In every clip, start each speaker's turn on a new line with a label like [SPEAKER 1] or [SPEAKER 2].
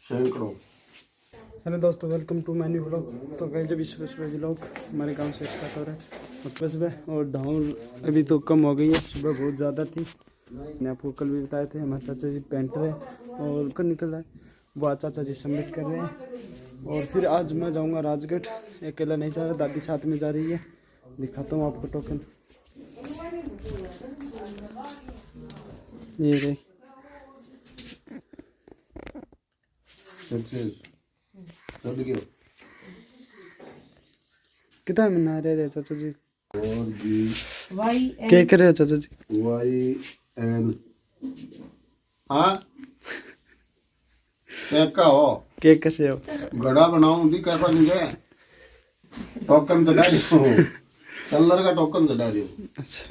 [SPEAKER 1] सैकड़ों।
[SPEAKER 2] हेलो दोस्तों, welcome to my new vlog. तो गाइस अभी सुबह सुबह व्लॉग हमारे गांव से स्टार्ट हो रहा है सुबह सुबह। और ढाउन अभी तो कम हो गई है, सुबह बहुत ज़्यादा थी। मैंने आपको कल भी बताए थे, हमारे चाचा जी पेंटर है और कल निकल रहा है, वो चाचा जी सबमिट कर रहे हैं। और फिर आज मैं जाऊँगा राजगढ़, अकेला नहीं जा रहा, दादी साथ में जा रही है। दिखाता हूँ आपको टोकन, ये रही। कितना महीना रह रहे चाचा जी?
[SPEAKER 1] और भी
[SPEAKER 2] क्या कर रहे हो चाचा जी?
[SPEAKER 1] YN हाँ क्या हो
[SPEAKER 2] क्या कर रहे हो?
[SPEAKER 1] गड़ा बनाऊं दी कैसा नहीं गए टोकन चढ़ा रही हूँ। कलर का टोकन चढ़ा रही हूँ।
[SPEAKER 2] अच्छा,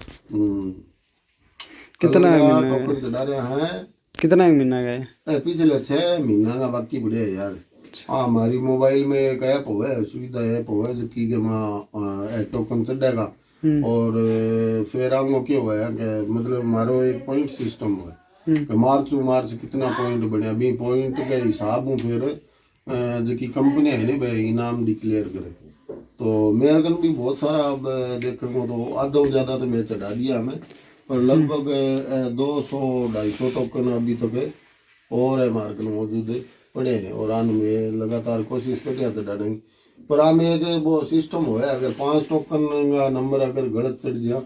[SPEAKER 2] कितना महीना
[SPEAKER 1] टोकन चढ़ा रहे हैं?
[SPEAKER 2] कितना महीना गए?
[SPEAKER 1] पिछले 6 महीना का बाकी बढ़िया है यार। हाँ, हमारी मोबाइल में एक ऐप है, सुविधा ऐप है जो की टोकन चढ़ेगा। और फिर आगे क्या हुआ है कि मतलब हमारो एक पॉइंट सिस्टम है कि मार्च कितना पॉइंट बने, अभी पॉइंट के हिसाब में फिर जो की कंपनी है ना भाई इनाम डिक्लेयर करे। तो मेरे कन भी बहुत सारा अब देखो तो आधा ज्यादा तो मैं चढ़ा दिया हमें, पर लगभग 200-250 टोकन अभी तक और है मार्केट में मौजूद है पड़े हैं। और आने में लगातार कोशिश करते चढ़ाने की। पर आम एक वो सिस्टम हो है, अगर 5 टोकन का नंबर अगर गलत चढ़ गया,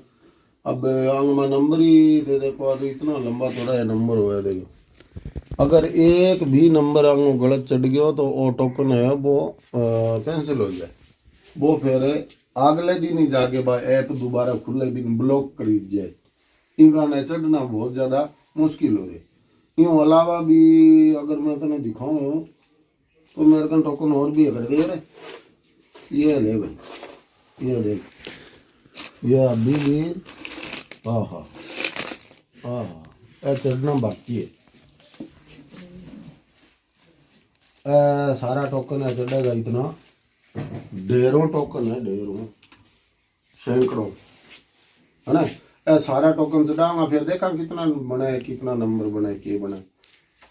[SPEAKER 1] अब आंग में नंबर ही दे देखो तो इतना लंबा थोड़ा है नंबर हो है। देखो अगर एक भी नंबर आंग गलत चढ़ गया तो वो टोकन है वो कैंसिल हो जाए। वो फिर अगले दिन ही जाके ऐप दोबारा खुले दिन ब्लॉक कर जाए। इनका चढ़ना बहुत ज्यादा मुश्किल हो रही। यूँ अलावा भी अगर मैं तुम्हें दिखाऊं तो मेरे को टोकन और भी है रे। ये ले भाई, ये देख, ये अभी भी हाँ ये चढ़ना बाकी है। सारा टोकन है चढ़ेगा इतना, ढेरों टोकन है, ढेरों सैकड़ों है ना। सारा टोकन चढ़ाऊंगा फिर देखा कितना बना है, कितना नंबर बना है, क्या बना है।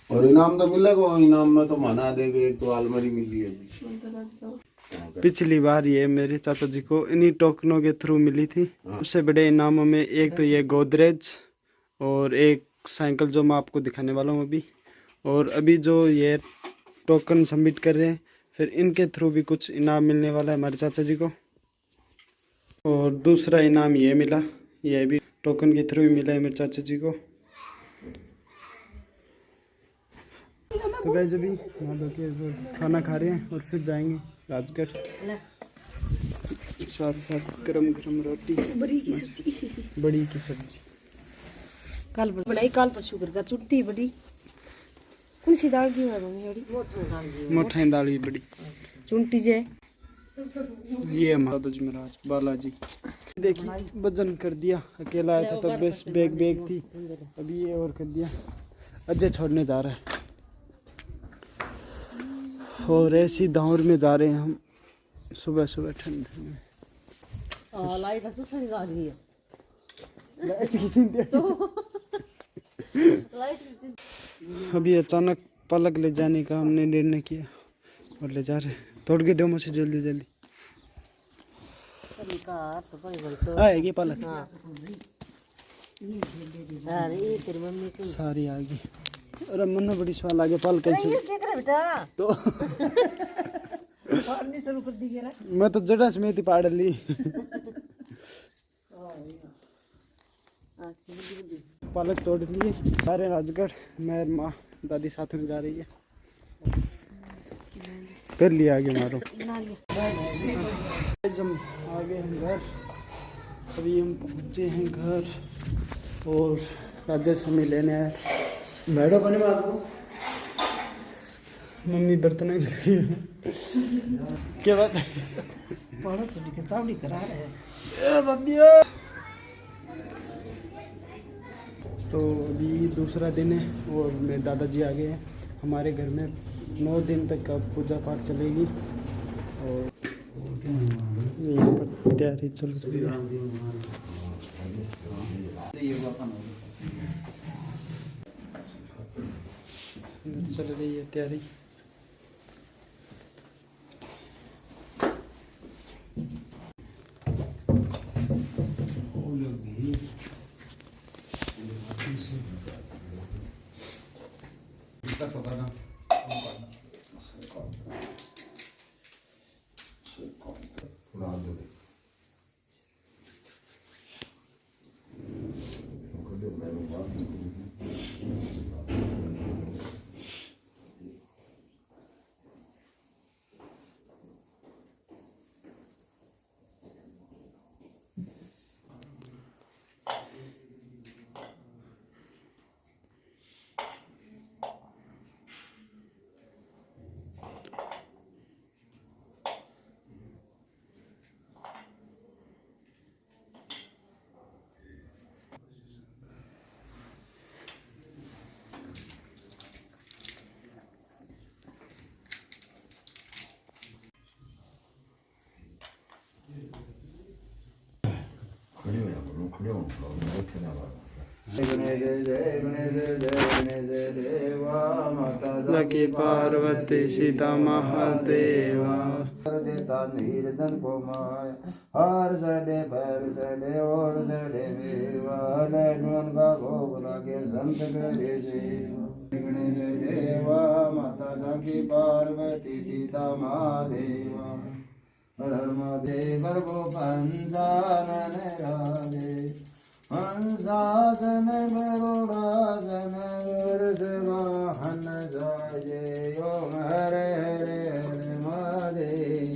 [SPEAKER 1] और इनाम तो मिलेगा, इनाम में तो माना देगा, एक तो अलमारी मिली है।
[SPEAKER 2] पिछली बार ये मेरे चाचा जी को इन्हीं टोकनों के थ्रू मिली थी। सबसे बड़े इनामों में एक तो ये गोदरेज और एक साइकिल जो मैं आपको दिखाने वाला हूँ अभी। और अभी जो ये टोकन सबमिट कर रहे हैं, फिर इनके थ्रू भी कुछ इनाम मिलने वाला है हमारे चाचा जी को। और दूसरा इनाम ये मिला, ये भी टोकन के थ्रू ही मिला है मेरे चाचा जी को। तो गाइस अभी नहा धो के खाना खा रहे हैं और फिर जाएंगे राजगढ़। साथ साथ गरम गरम रोटी, बड़ी की सब्जी
[SPEAKER 3] कल बनाई, कल परसों करके छुट्टी बड़ी। कौन सी दाल की है मम्मी? बड़ी
[SPEAKER 2] मोठाई दाल की बड़ी
[SPEAKER 3] चुंटी जे।
[SPEAKER 2] ये हमारा जी महाराज बालाजी देखिए वजन कर दिया। अकेला आया था तब बस बैग थी, अभी ये और कर दिया। अजय छोड़ने जा रहा है और ऐसी दौड़ में जा रहे हैं हम सुबह सुबह ठंड में।
[SPEAKER 3] लाइट तो सही जा रही है।
[SPEAKER 2] अभी अचानक पलक ले जाने का हमने निर्णय किया और ले जा रहे हैं। तोड़ के दो मुझे जल्दी जल्दी। आएगी पलक?
[SPEAKER 3] अरे तेरी मम्मी की
[SPEAKER 2] सारी आ गई। अरे मन बड़ी सवाल आ गया पल कैसे
[SPEAKER 3] बेटा
[SPEAKER 2] तो
[SPEAKER 3] शुरू कर दी गे।
[SPEAKER 2] मैं तो जड़ा समेत पाड़ ली। पालक तोड़ लिए सारे राजगढ़। मैं माँ दादी साथ में जा रही है। कर लिया आगे मारो। हम आ गए हैं घर, अभी हम पहुँचे हैं घर और राजस्व में लेने आए मैडो बने आज को। मम्मी बर्तन लगी क्या बात है?
[SPEAKER 3] पढ़ो चुटी के चावड़ी करा रहे हैं।
[SPEAKER 2] तो अभी दूसरा दिन है और मेरे दादाजी आ गए हैं हमारे घर में। 9 दिन तक अब पूजा पाठ चलेगी और यहाँ पर तैयारी चल रही है। चल रही है तैयारी।
[SPEAKER 4] खड़े हो जाओ खड़े हो उठे ना बाबा गणेश जय गणेश जय गणेश देवा माता
[SPEAKER 2] लकी पार्वती सीता महादेवा
[SPEAKER 4] देता नीरदन को माया हर सदे भर सदे और सदे मेवा लैन का भोग लागे संत करे सेवा गणेश देवा माता लकी पार्वती सीता महादेवा हर हर महादेव को पंचानन राधे हंसासन गरुड़ासन वर्ष वाहन जाये ओम हरे हरे हरे महादेव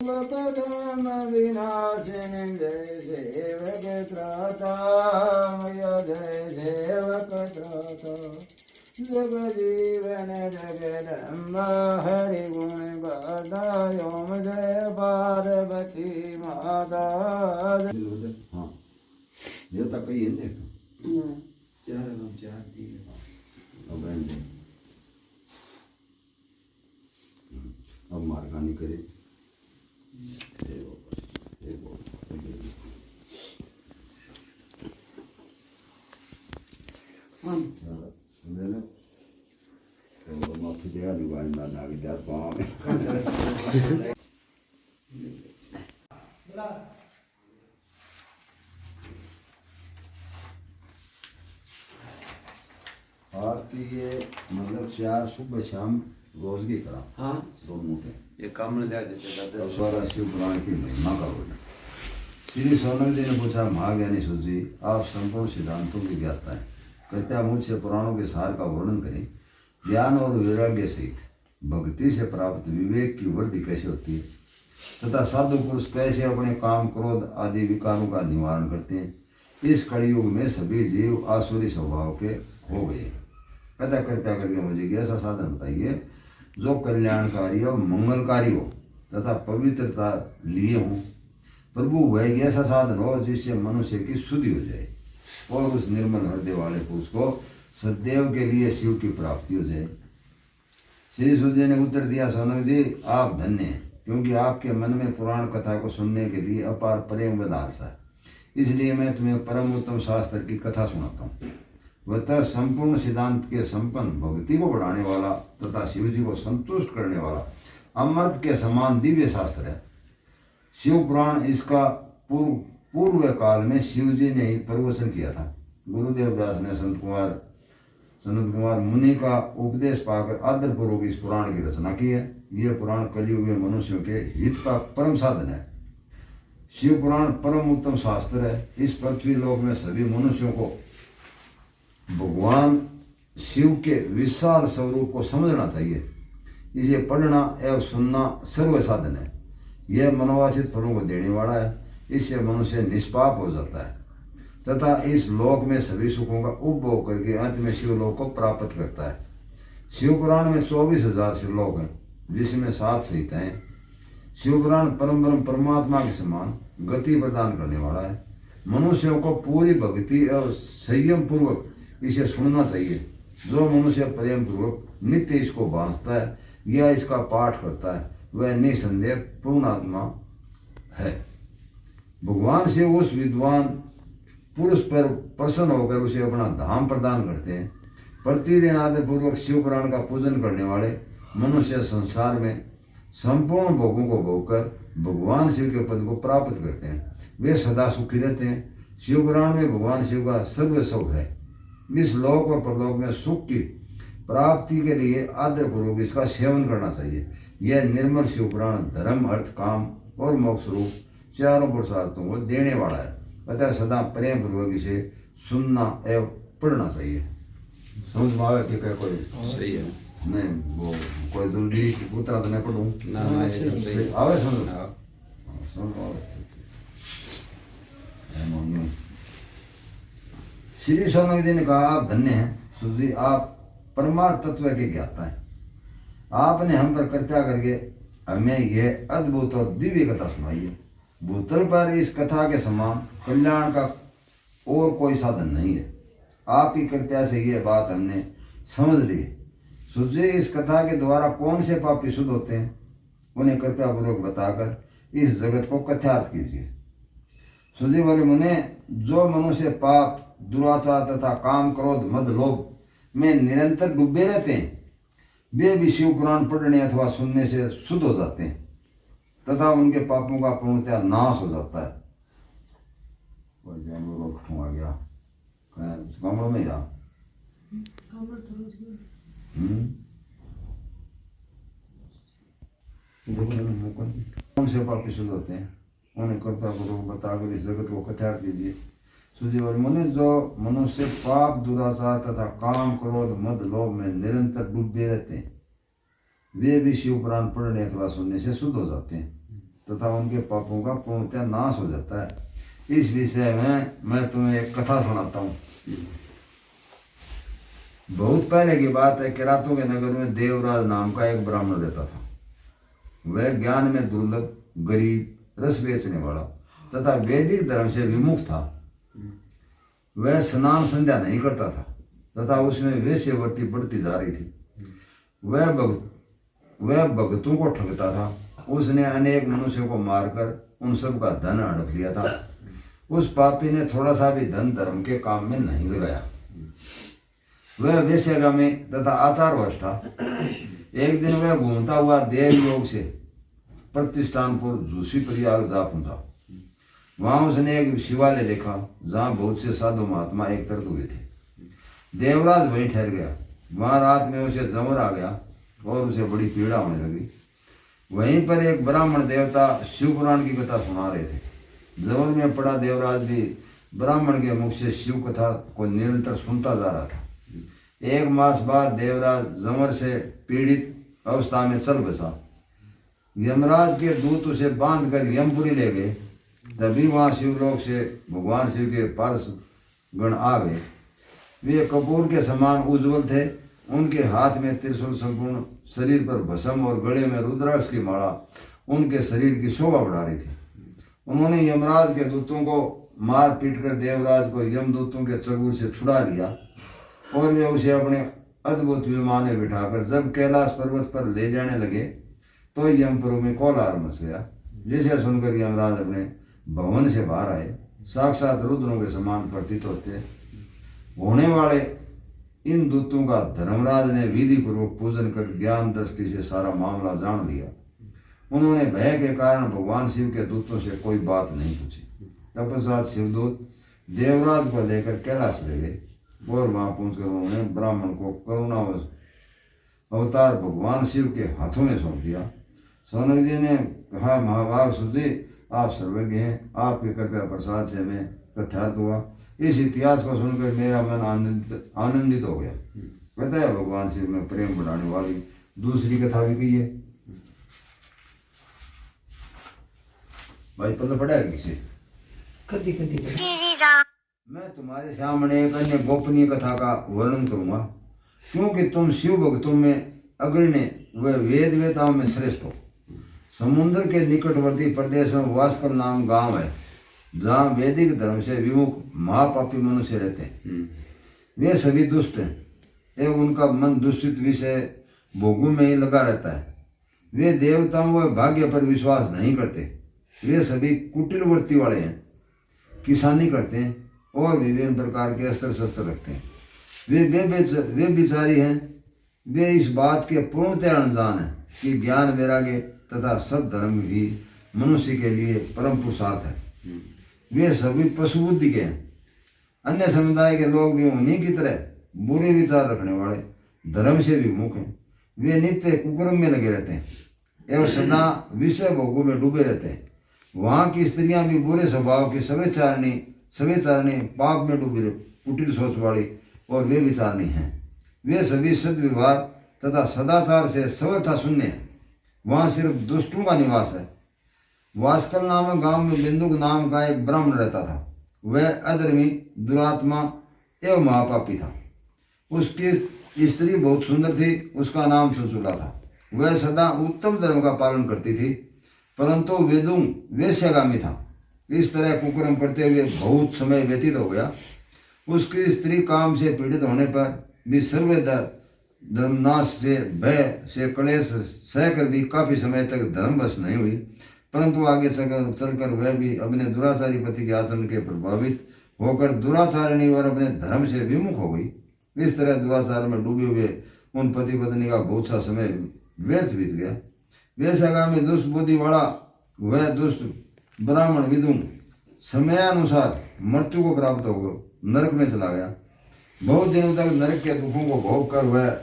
[SPEAKER 4] लोकधर्म विनाशिनी जय सेवक त्राता जय सेवक त्राता जग जीवन जगदम्बा हरि गुण गाथा ओम जय पार्वती माता हाँ ये तक कही है चार अब अब मार्गानी करे माफी दिया दुकान दादा के दिया पाँव ये मतलब चार सुबह शाम रोज की करा हाँ दो मुठे ये काम ले देते सारा शिव पुराण की महिमा का बोला श्री सोनक जी ने पूछा महाज्ञानी सूजी आप संपूर्ण सिद्धांतों की ज्ञाता है कृपया मुझसे पुराणों के सार का वर्णन करें ज्ञान और वैराग्य सहित भक्ति से प्राप्त विवेक की वृद्धि कैसे होती है तथा साधु पुरुष कैसे अपने काम क्रोध आदि विकारों का निवारण करते हैं। इस कलयुग में सभी जीव आसुरी स्वभाव के हो गए। कहता कृपया करके मुझे ऐसा साधन बताइए जो कल्याणकारी और मंगलकारी हो तथा पवित्रता लिए हो। प्रभु वह ऐसा साधन हो जिससे मनुष्य की शुद्धि हो जाए और उस निर्मल हृदय वाले पुरुष को सदैव के लिए शिव की प्राप्ति हो जाए। श्री सूर्य ने उत्तर दिया सोनक जी आप धन्य हैं क्योंकि आपके मन में पुराण कथा को सुनने के लिए अपार प्रेम व लालसा है। इसलिए मैं तुम्हें परम उत्तम शास्त्र की कथा सुनाता हूँ। वह संपूर्ण सिद्धांत के संपन्न भक्ति को बढ़ाने वाला तथा शिव जी को संतुष्ट करने वाला अमृत के समान दिव्य शास्त्र है। शिव पुराण इसका पूर्व काल में शिव जी ने ही प्रवचन किया था। गुरुदेव व्यास ने संत कुमार मुनि का उपदेश पाकर आदरपूर्वक इस पुराण की रचना की है। यह पुराण कलयुग में मनुष्यों के हित का परम साधन है। शिव पुराण परम उत्तम शास्त्र है। इस पृथ्वी लोक में सभी मनुष्यों को भगवान शिव के विशाल स्वरूप को समझना चाहिए। इसे पढ़ना एवं सुनना सर्व साधन है। यह मनोवांछित फलों को देने वाला है। इससे मनुष्य निष्पाप हो जाता है तथा इस लोक में सभी सुखों का उपभोग करके अंत में शिवलोक को प्राप्त करता है। शिव पुराण में 24,000 श्लोक हैं जिसमें 7 संहिताएं हैं। शिव पुराण परम परमात्मा के समान गति प्रदान करने वाला है। मनुष्यों को पूरी भक्ति और संयम पूर्वक इसे सुनना चाहिए। जो मनुष्य प्रेम पूर्वक नित्य इसको बांधता है या इसका पाठ करता है वह निसंदेह पूर्ण आत्मा है। भगवान शिव उस विद्वान पुरुष पर प्रसन्न होकर उसे अपना धाम प्रदान करते हैं। प्रतिदिन आदरपूर्वक शिव पुराण का पूजन करने वाले मनुष्य संसार में संपूर्ण भोगों को भोगकर भगवान शिव के पद को प्राप्त करते हैं। वे सदा सुखी रहते हैं। शिव पुराण में भगवान शिव का सर्व सुख है। इस लोक और परलोक में सुख की प्राप्ति के लिए आदर पूर्वक इसका सेवन करना चाहिए। यह निर्मल शिव पुराण धर्म अर्थ काम और मोक्ष रूप चारों पुरुषार्थों को देने वाला है, अतः सदा प्रेम पूर्वक इसे सुनना एवं पढ़ना चाहिए। समझ में आवे कि क्या कोई
[SPEAKER 1] सही है
[SPEAKER 4] नहीं वो कोई जल्दी उतरा तो नहीं पढ़ूं
[SPEAKER 1] ना ये सब सही
[SPEAKER 4] आवे समझ
[SPEAKER 1] हाँ।
[SPEAKER 4] श्री सोनक जी ने कहा आप धन्य हैं सुजी, आप परमार्थ तत्व के ज्ञाता हैं। आपने हम पर कृपया करके हमें यह अद्भुत और दिव्य कथा सुनाई है। भूतल पर इस कथा के समान कल्याण का और कोई साधन नहीं है। आप ही कृपया से यह बात हमने समझ ली। सुझे इस कथा के द्वारा कौन से पापी शुद्ध होते हैं, उन्हें कृपया पूर्वक बताकर इस जगत को कथ्यार्थ कीजिए। सुझे बोले मुने, जो मनुष्य पाप दुराचार तथा काम क्रोध मद लोभ में निरंतर डूबे रहते हैं, वे भी शिव पुराण पढ़ने अथवा सुनने से शुद्ध हो जाते हैं तथा उनके पापों का पूर्णतया नाश हो जाता है। आ गया कमरों में जा कौन से पापी शुद्ध होते हैं, उन्हें कृपया पूर्वक बताकर इस जगत को कथ्यार्थ कीजिए। सुझे और मुनि, जो मनुष्य पाप दुराचार तथा काम क्रोध मद लोभ में निरंतर डूबे रहते हैं, वे भी शिव पुराण पढ़ने अथवा सुनने से शुद्ध हो जाते हैं तथा उनके पापों का पूर्णतः नाश हो जाता है। इस विषय में मैं तुम्हें एक कथा सुनाता हूँ। बहुत पहले की बात है, किरातों के नगर में देवराज नाम का एक ब्राह्मण रहता था। वह ज्ञान में दुर्लभ, गरीब, रस बेचने वाला तथा वैदिक धर्म से विमुख था। वह स्नान संध्या नहीं करता था तथा उसमें वेश्यावृत्ति बढ़ती जा रही थी। वह भक्तों को ठगता था। उसने अनेक मनुष्यों को मारकर उन सब का धन हड़प लिया था। उस पापी ने थोड़ा सा भी धन धर्म के काम में नहीं लगाया। वह वेश्यागामी तथा आचारवश था। एक दिन वह घूमता हुआ देवयोग से प्रतिष्ठानपुर झूसी प्रयाग जा पहुंचा। वहां उसने एक शिवालय देखा जहां बहुत से साधु महात्मा एकत्रित हुए थे। देवराज वहीं ठहर गया। वहां रात में उसे जमर आ गया और उसे बड़ी पीड़ा होने लगी। वहीं पर एक ब्राह्मण देवता शिव पुराण की कथा सुना रहे थे। जमर में पड़ा देवराज भी ब्राह्मण के मुख से शिव कथा को निरंतर सुनता जा रहा था। एक मास बाद देवराज जमर से पीड़ित अवस्था में चल बसा। यमराज के दूत उसे बांध कर यमपुरी ले गए। तभी वहां शिवलोक से भगवान शिव के पार्षद गण आ गए। वे कपूर के समान उज्जवल थे। उनके हाथ में त्रिशूल, संपूर्ण शरीर पर भस्म और गले में रुद्राक्ष की माला उनके शरीर की शोभा बढ़ा रही थी। उन्होंने यमराज के दूतों को मार पीट कर देवराज को यमदूतों के चंगुल से छुड़ा लिया और वे उसे अपने अद्भुत विमान में बिठाकर जब कैलाश पर्वत पर ले जाने लगे तो यमपुर में कोलाहल मच गया। जिसे सुनकर यमराज अपने भवन से बाहर आए। साक्षात रुद्रों के समान प्रतीत होने वाले इन दूतों का धर्मराज ने विधि पूर्वक पूजन कर ज्ञान दृष्टि से सारा मामला जान लिया। उन्होंने भय के कारण भगवान शिव के दूतों से कोई बात नहीं पूछी। तत्पश्चात शिवदूत देवराज को लेकर कैलाश ले गए और वहां पहुंचकर उन्होंने ब्राह्मण को करुणावश अवतार भगवान शिव के हाथों में सौंप दिया। सौनक जी ने कहा, महाभाग सुजी, आप सर्वज्ञ हैं। आपके कृपया प्रसाद से हमें तथ्यार्थ हुआ। इस इतिहास को सुनकर मेरा मन आनंदित हो गया। कहता है भगवान शिव में प्रेम बढ़ाने वाली दूसरी कथा भी कही है। भाई पता पड़ा है किसी? मैं तुम्हारे सामने एक अन्य गोपनीय कथा का वर्णन करूंगा, क्योंकि तुम शिव भक्तों में अग्रणी व वेद वेताओं में श्रेष्ठ हो। समुद्र के निकटवर्ती प्रदेश में वास्कर नाम गांव है, जहाँ वैदिक धर्म से विमुख महापापी मनुष्य रहते हैं। वे सभी दुष्ट हैं एवं उनका मन दूषित विषय भोगों में ही लगा रहता है। वे देवताओं व भाग्य पर विश्वास नहीं करते। वे सभी कुटिलवृत्ति वाले हैं, किसानी करते हैं और विभिन्न प्रकार के अस्त्र शस्त्र रखते हैं। वे बिचारी हैं। वे इस बात के पूर्णतः अनजान हैं कि ज्ञान वैराग्य तथा सद्धर्म भी मनुष्य के लिए परम पुरुषार्थ है। वे सभी पशु बुद्धि के हैं। अन्य समुदाय के लोग भी उन्हीं की तरह बुरे विचार रखने वाले धर्म से विमुख हैं। वे नित्य कुकर्म में लगे रहते हैं एवं सदा विषय भोगों में डूबे रहते हैं। वहाँ की स्त्रियां भी बुरे स्वभाव की सवेचारणी पाप में डूबी कुटिल सोच वाली और वे विचारणी हैं। वे सभी सद्व्यवहार तथा सदाचार से सर्वथा शून्य हैं। वहाँ सिर्फ दुष्टों का निवास है। वास्कल नामक गांव में बिंदुक नाम का एक ब्राह्मण रहता था। वह अधर्मी, दुरात्मा एवं महापापी था। उसकी स्त्री बहुत सुंदर थी। उसका नाम चंचुला था। वह सदा उत्तम धर्म का पालन करती थी, परंतु वेश्यागामी था। इस तरह कुकर्म करते हुए बहुत समय व्यतीत हो गया। उसकी स्त्री काम से पीड़ित होने पर भी सर्वे धर्मनाश से भय से क्लेश सहकर भी काफी समय तक धर्मवश नहीं हुई, परंतु आगे चलकर वह भी अपने दुराचारी पति के आचरण के प्रभावित होकर दुराचारिणी और अपने धर्म से विमुख हो गई। इस तरह दुराचार में डूबे हुए उन पति पत्नी का बहुत सा समय व्यर्थ बीत गया। वेश्यागामी दुष्ट बुद्धि वाला वह दुष्ट ब्राह्मण विदुम समयानुसार मृत्यु को प्राप्त हो नरक में चला गया। बहुत दिनों तक नरक के दुखों को भोग कर वह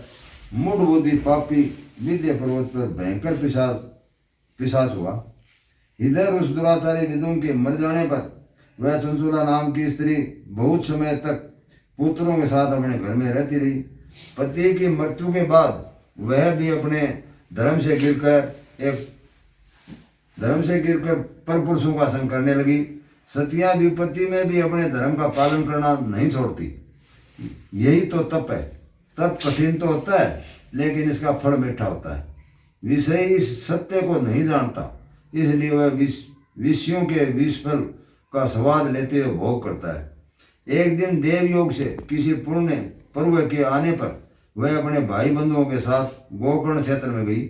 [SPEAKER 4] मूढ़ बुद्धि पापी विद्या पर्वत पर भयंकर पिशाच हुआ। इधर उस दुराचारी विदुम के मर जाने पर वह चंचुला नाम की स्त्री बहुत समय तक पुत्रों के साथ अपने घर में रहती रही। पति की मृत्यु के बाद वह भी अपने धर्म से गिरकर परपुरुषों का संग करने लगी। सतियां भी पति में भी अपने धर्म का पालन करना नहीं छोड़ती। यही तो तप है। तप कठिन तो होता है, लेकिन इसका फल मीठा होता है। विषय इस सत्य को नहीं जानता, इसलिए वह विषयों के विषफल का स्वाद लेते हुए भोग करता है। एक दिन देवयोग से किसी पुण्य पर्व के आने पर वह अपने भाई बंधुओं के साथ गोकर्ण क्षेत्र में गई।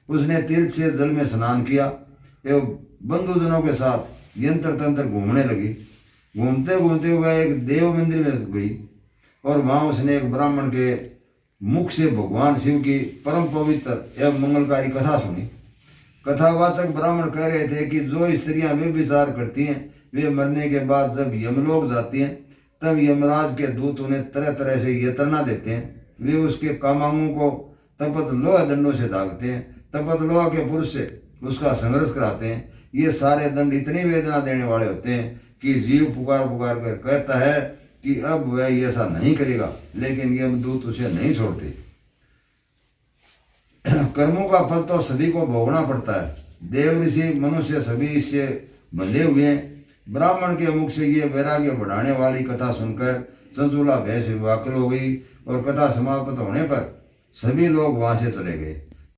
[SPEAKER 4] उसने तीर्थ से जल में स्नान किया एवं बंधुजनों के साथ यंत्र तंत्र घूमने लगी। घूमते घूमते वह एक देव मंदिर में गई और वहां उसने एक ब्राह्मण के मुख से भगवान शिव की परम पवित्र एवं मंगलकारी कथा सुनी। कथावाचक ब्राह्मण कह रहे थे कि जो स्त्रियां व्यभिचार करती हैं वे मरने के बाद जब यमलोक जाती हैं तब यमराज के दूत उन्हें तरह तरह से यंत्रणा देते हैं। वे उसके कामांगों को तपत लोहा दंडों से दागते हैं। तपत लोहा के पुरुष से उसका संघर्ष कराते हैं। ये सारे दंड इतनी वेदना देने वाले होते हैं कि जीव पुकार पुकार कर कहता है कि अब वह ऐसा नहीं करेगा, लेकिन यमदूत उसे नहीं छोड़ते। कर्मों का फल तो सभी को भोगना पड़ता है। देव ऋषि मनुष्य सभी इससे बंधे हुए हैं। ब्राह्मण के मुख से ये वैराग्य बढ़ाने वाली कथा सुनकर चंचुला भय से व्याकुल हो गई और कथा समाप्त होने पर सभी लोग वहां से चले गए।